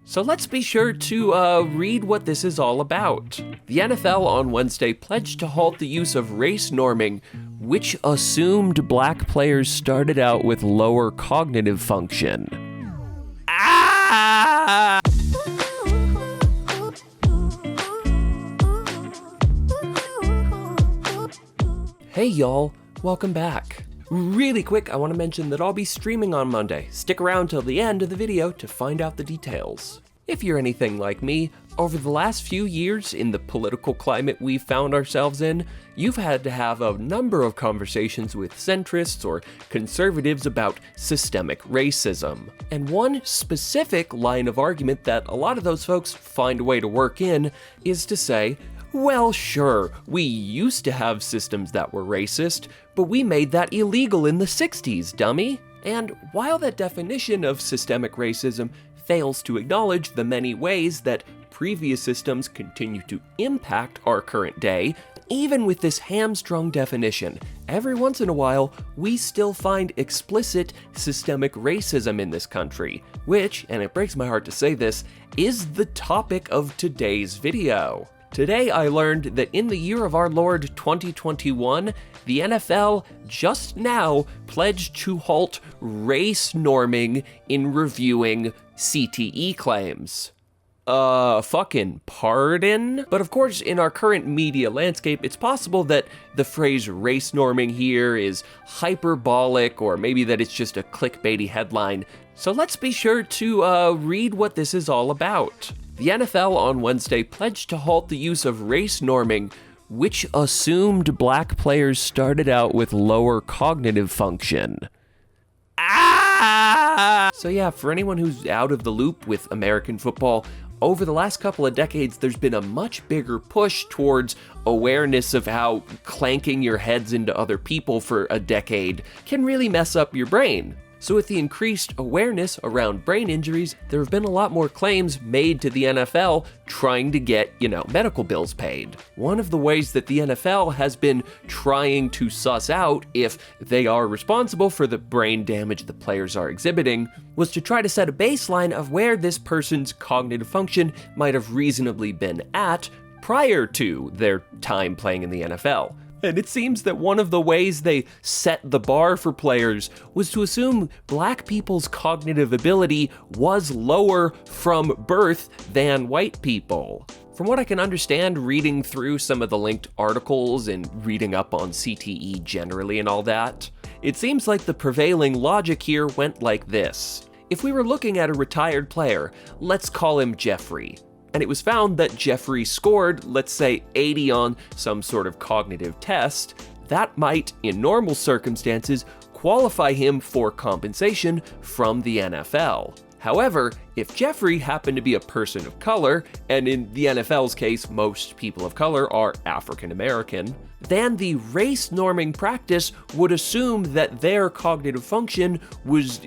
So let's be sure to read what this is all about. The NFL on Wednesday pledged to halt the use of race norming, which assumed black players started out with lower cognitive function. Hey y'all, welcome back. Really quick, I want to mention that I'll be streaming on Monday. Stick around till the end of the video to find out the details. If you're anything like me, over the last few years in the political climate we've found ourselves in, you've had to have a number of conversations with centrists or conservatives about systemic racism. And one specific line of argument that a lot of those folks find a way to work in is to say, well, sure, we used to have systems that were racist, but we made that illegal in the 60s, dummy. And while that definition of systemic racism fails to acknowledge the many ways that previous systems continue to impact our current day, even with this hamstrung definition, every once in a while, we still find explicit systemic racism in this country, which, and it breaks my heart to say this, is the topic of today's video. Today I learned that in the year of our Lord 2021, the NFL just now pledged to halt race norming in reviewing CTE claims. Fucking pardon? But of course, in our current media landscape, it's possible that the phrase race norming here is hyperbolic, or maybe that it's just a clickbaity headline. So let's be sure to read what this is all about. The NFL on Wednesday pledged to halt the use of race norming, which assumed black players started out with lower cognitive function. So yeah, for anyone who's out of the loop with American football, over the last couple of decades, there's been a much bigger push towards awareness of how clanking your heads into other people for a decade can really mess up your brain. So with the increased awareness around brain injuries, there have been a lot more claims made to the NFL trying to get, medical bills paid. One of the ways that the NFL has been trying to suss out if they are responsible for the brain damage the players are exhibiting was to try to set a baseline of where this person's cognitive function might have reasonably been at prior to their time playing in the NFL. And it seems that one of the ways they set the bar for players was to assume black people's cognitive ability was lower from birth than white people. From what I can understand, reading through some of the linked articles and reading up on CTE generally and all that, it seems like the prevailing logic here went like this. If we were looking at a retired player, let's call him Jeffrey, and it was found that Jeffrey scored, let's say, 80 on some sort of cognitive test, that might, in normal circumstances, qualify him for compensation from the NFL. However, if Jeffrey happened to be a person of color, and in the NFL's case, most people of color are African American, then the race norming practice would assume that their cognitive function was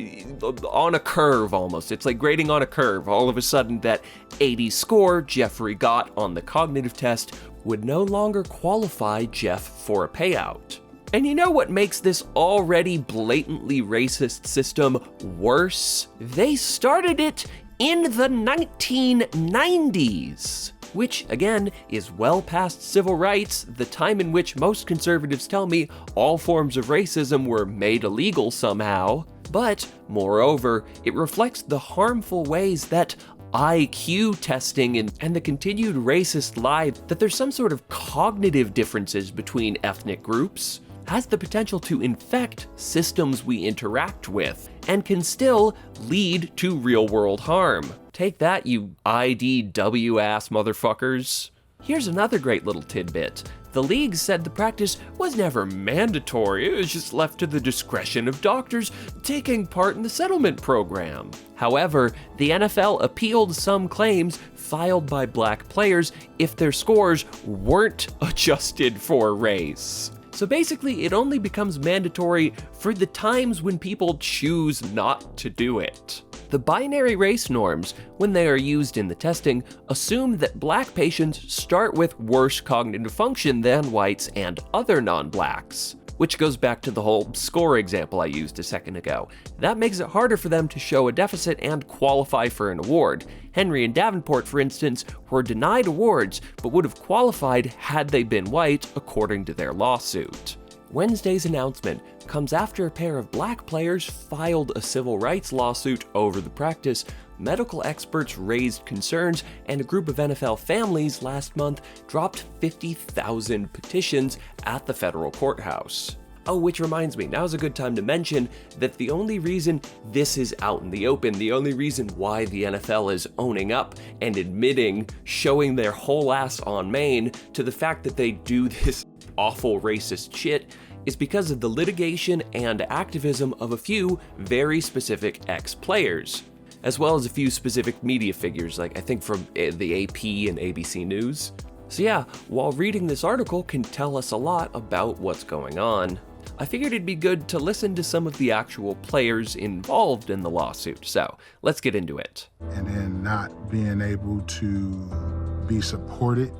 on a curve almost. It's like grading on a curve. All of a sudden, that 80 score Jeffrey got on the cognitive test would no longer qualify Jeff for a payout. And you know what makes this already blatantly racist system worse? They started it in the 1990s, which, again, is well past civil rights, the time in which most conservatives tell me all forms of racism were made illegal somehow. But, moreover, it reflects the harmful ways that IQ testing and the continued racist lie that there's some sort of cognitive differences between ethnic groups has the potential to infect systems we interact with, and can still lead to real-world harm. Take that, you IDW-ass motherfuckers. Here's another great little tidbit. The league said the practice was never mandatory, it was just left to the discretion of doctors taking part in the settlement program. However, the NFL appealed some claims filed by black players if their scores weren't adjusted for race. So basically, it only becomes mandatory for the times when people choose not to do it. The binary race norms, when they are used in the testing, assume that black patients start with worse cognitive function than whites and other non-blacks, which goes back to the whole score example I used a second ago. That makes it harder for them to show a deficit and qualify for an award. Henry and Davenport, for instance, were denied awards, but would have qualified had they been white, according to their lawsuit. Wednesday's announcement comes after a pair of black players filed a civil rights lawsuit over the practice. Medical experts raised concerns, and a group of NFL families last month dropped 50,000 petitions at the federal courthouse. Oh, which reminds me, now's a good time to mention that the only reason this is out in the open, the only reason why the NFL is owning up and admitting, showing their whole ass on Maine to the fact that they do this awful racist shit, is because of the litigation and activism of a few very specific ex-players, as well as a few specific media figures, like I think from the AP and ABC News. So yeah, while reading this article can tell us a lot about what's going on, I figured it'd be good to listen to some of the actual players involved in the lawsuit, so let's get into it. And then not being able to be supported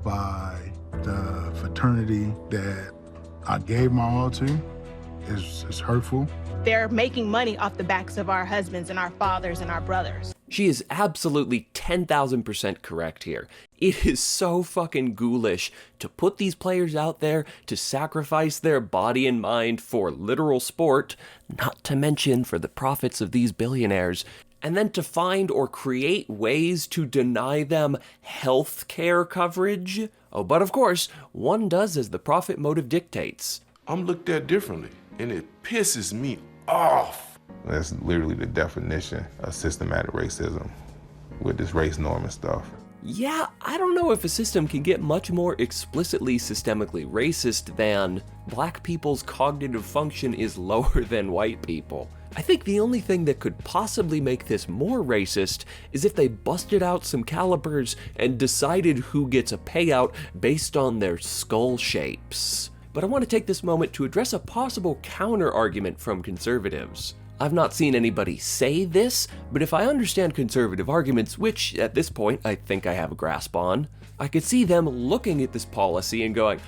by the fraternity that I gave my all to is hurtful. They're making money off the backs of our husbands and our fathers and our brothers. She is absolutely 10,000% correct here. It is so fucking ghoulish to put these players out there to sacrifice their body and mind for literal sport, not to mention for the profits of these billionaires, and then to find or create ways to deny them health care coverage. Oh, but of course, one does as the profit motive dictates. I'm looked at differently, and it pisses me off. That's literally the definition of systematic racism with this race norm and stuff. Yeah, I don't know if a system can get much more explicitly systemically racist than black people's cognitive function is lower than white people. I think the only thing that could possibly make this more racist is if they busted out some calipers and decided who gets a payout based on their skull shapes. But I want to take this moment to address a possible counter-argument from conservatives. I've not seen anybody say this, but if I understand conservative arguments, which at this point I think I have a grasp on, I could see them looking at this policy and going,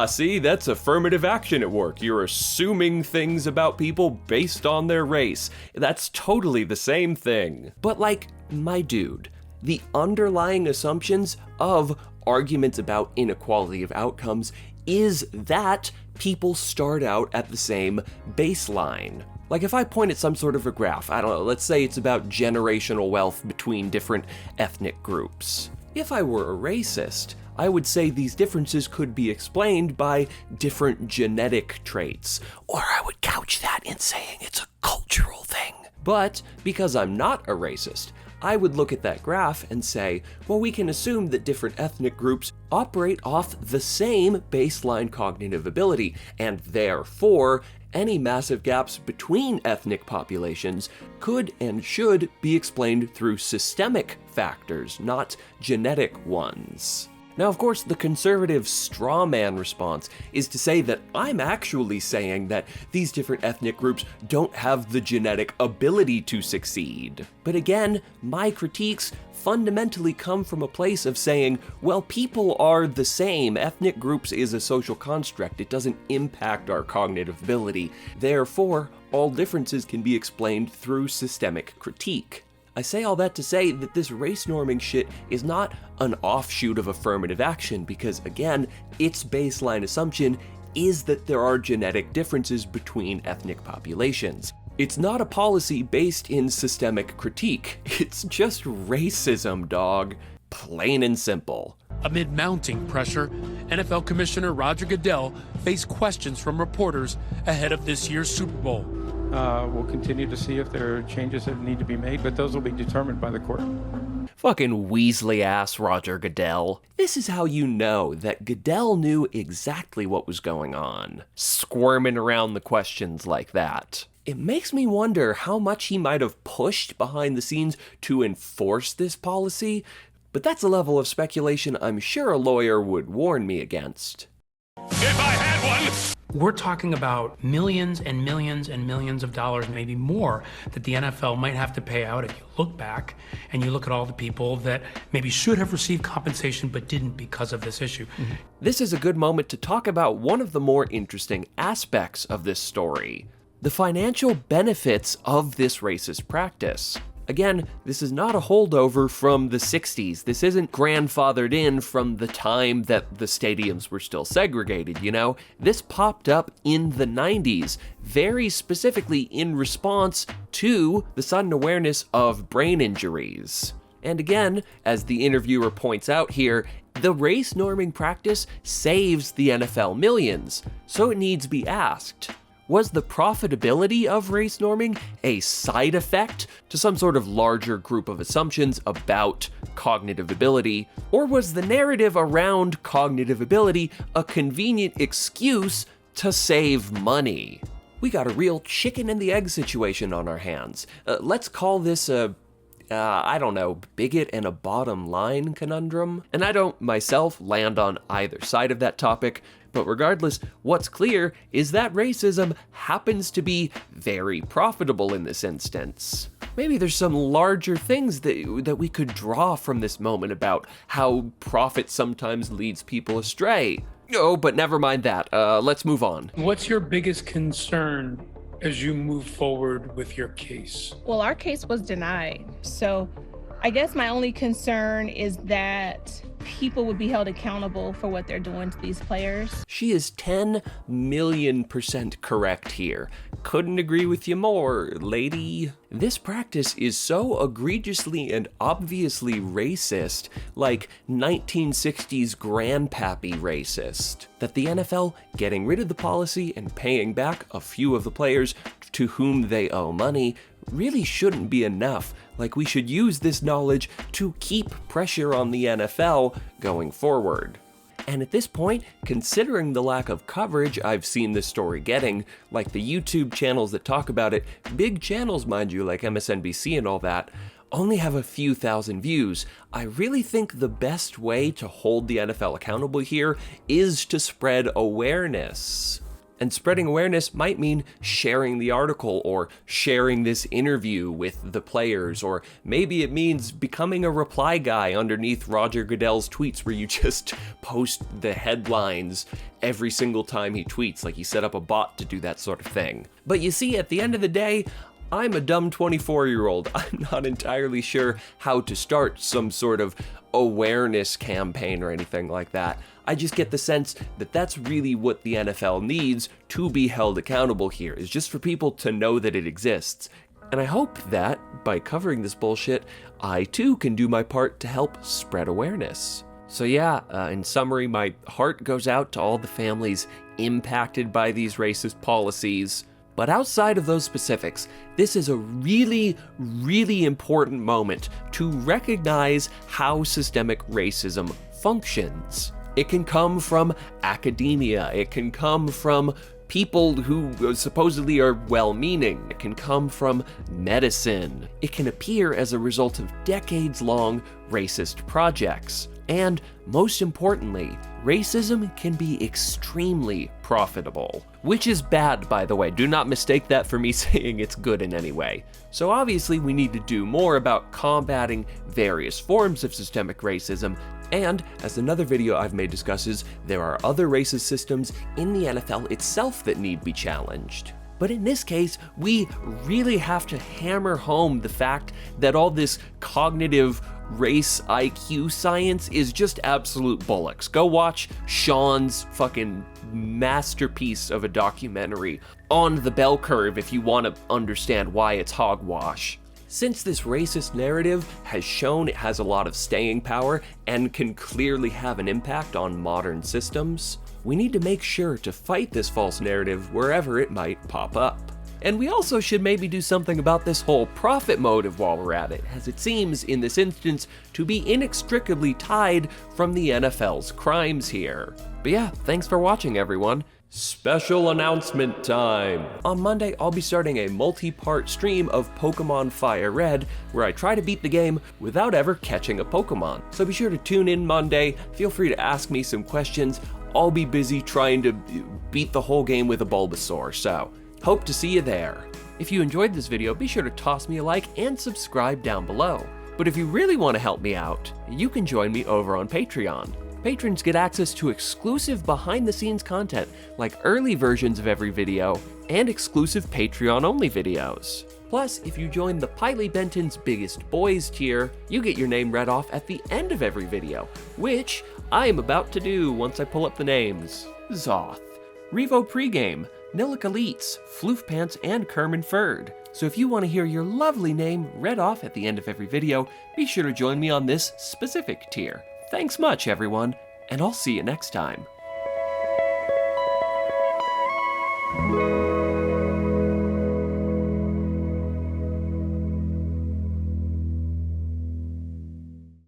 see, that's affirmative action at work. You're assuming things about people based on their race. That's totally the same thing. But like, my dude, the underlying assumptions of arguments about inequality of outcomes is that people start out at the same baseline. Like if I point at some sort of a graph, I don't know, let's say it's about generational wealth between different ethnic groups. If I were a racist, I would say these differences could be explained by different genetic traits, or I would couch that in saying it's a cultural thing. But because I'm not a racist, I would look at that graph and say, well, we can assume that different ethnic groups operate off the same baseline cognitive ability, and therefore, any massive gaps between ethnic populations could and should be explained through systemic factors, not genetic ones. Now, of course, the conservative straw man response is to say that I'm actually saying that these different ethnic groups don't have the genetic ability to succeed. But again, my critiques fundamentally come from a place of saying, well, people are the same. Ethnic groups is a social construct. It doesn't impact our cognitive ability. Therefore, all differences can be explained through systemic critique. I say all that to say that this race norming shit is not an offshoot of affirmative action because, again, its baseline assumption is that there are genetic differences between ethnic populations. It's not a policy based in systemic critique. It's just racism, dog. Plain and simple. Amid mounting pressure, NFL Commissioner Roger Goodell faced questions from reporters ahead of this year's Super Bowl. We'll continue to see if there are changes that need to be made, but those will be determined by the court. Fucking Weasley-ass Roger Goodell. This is how you know that Goodell knew exactly what was going on, squirming around the questions like that. It makes me wonder how much he might have pushed behind the scenes to enforce this policy, but that's a level of speculation I'm sure a lawyer would warn me against. If I had one! We're talking about millions and millions and millions of dollars, maybe more, that the NFL might have to pay out if you look back and you look at all the people that maybe should have received compensation but didn't because of this issue. Mm-hmm. This is a good moment to talk about one of the more interesting aspects of this story: the financial benefits of this racist practice. Again, this is not a holdover from the 60s. This isn't grandfathered in from the time that the stadiums were still segregated, you know? This popped up in the 90s, very specifically in response to the sudden awareness of brain injuries. And again, as the interviewer points out here, the race norming practice saves the NFL millions, so it needs be asked. Was the profitability of race norming a side effect to some sort of larger group of assumptions about cognitive ability, or was the narrative around cognitive ability a convenient excuse to save money? We got a real chicken and the egg situation on our hands. Let's call this a bigot and a bottom line conundrum. And I don't myself land on either side of that topic, but regardless, what's clear is that racism happens to be very profitable in this instance. Maybe there's some larger things that we could draw from this moment about how profit sometimes leads people astray. Oh, but never mind that. Let's move on. What's your biggest concern as you move forward with your case? Well, our case was denied. So I guess my only concern is that people would be held accountable for what they're doing to these players. She is 10 million% correct here. Couldn't agree with you more, lady. This practice is so egregiously and obviously racist, like 1960s grandpappy racist, that the NFL getting rid of the policy and paying back a few of the players to whom they owe money really shouldn't be enough. Like, we should use this knowledge to keep pressure on the NFL going forward. And at this point, considering the lack of coverage I've seen this story getting, like the YouTube channels that talk about it, big channels mind you, like MSNBC and all that, only have a few thousand views, I really think the best way to hold the NFL accountable here is to spread awareness. And spreading awareness might mean sharing the article or sharing this interview with the players, or maybe it means becoming a reply guy underneath Roger Goodell's tweets where you just post the headlines every single time he tweets, like he set up a bot to do that sort of thing. But you see, at the end of the day, I'm a dumb 24-year-old. I'm not entirely sure how to start some sort of awareness campaign or anything like that. I just get the sense that that's really what the NFL needs to be held accountable here, is just for people to know that it exists. And I hope that, by covering this bullshit, I too can do my part to help spread awareness. So yeah, in summary, my heart goes out to all the families impacted by these racist policies. But outside of those specifics, this is a really, really important moment to recognize how systemic racism functions. It can come from academia, it can come from people who supposedly are well-meaning, it can come from medicine, it can appear as a result of decades-long racist projects. And most importantly, racism can be extremely profitable. Which is bad, by the way. Do not mistake that for me saying it's good in any way. So obviously we need to do more about combating various forms of systemic racism, and as another video I've made discusses, there are other racist systems in the NFL itself that need be challenged. But in this case, we really have to hammer home the fact that all this cognitive race IQ science is just absolute bollocks. Go watch Sean's fucking masterpiece of a documentary on the bell curve if you want to understand why it's hogwash. Since this racist narrative has shown it has a lot of staying power and can clearly have an impact on modern systems, we need to make sure to fight this false narrative wherever it might pop up. And we also should maybe do something about this whole profit motive while we're at it, as it seems in this instance to be inextricably tied from the NFL's crimes here. But yeah, thanks for watching, everyone. Special announcement time! On Monday, I'll be starting a multi-part stream of Pokemon Fire Red, where I try to beat the game without ever catching a Pokemon. So be sure to tune in Monday, feel free to ask me some questions. I'll be busy trying to beat the whole game with a Bulbasaur, so hope to see you there. If you enjoyed this video, be sure to toss me a like and subscribe down below. But if you really want to help me out, you can join me over on Patreon. Patrons get access to exclusive behind-the-scenes content, like early versions of every video, and exclusive Patreon-only videos. Plus, if you join the Piley Benton's Biggest Boys tier, you get your name read off at the end of every video, which I am about to do once I pull up the names. Zoth, Revo Pregame, Nilic Elites, Floof Pants, and Kerman Ferd. So if you want to hear your lovely name read off at the end of every video, be sure to join me on this specific tier. Thanks much, everyone, and I'll see you next time.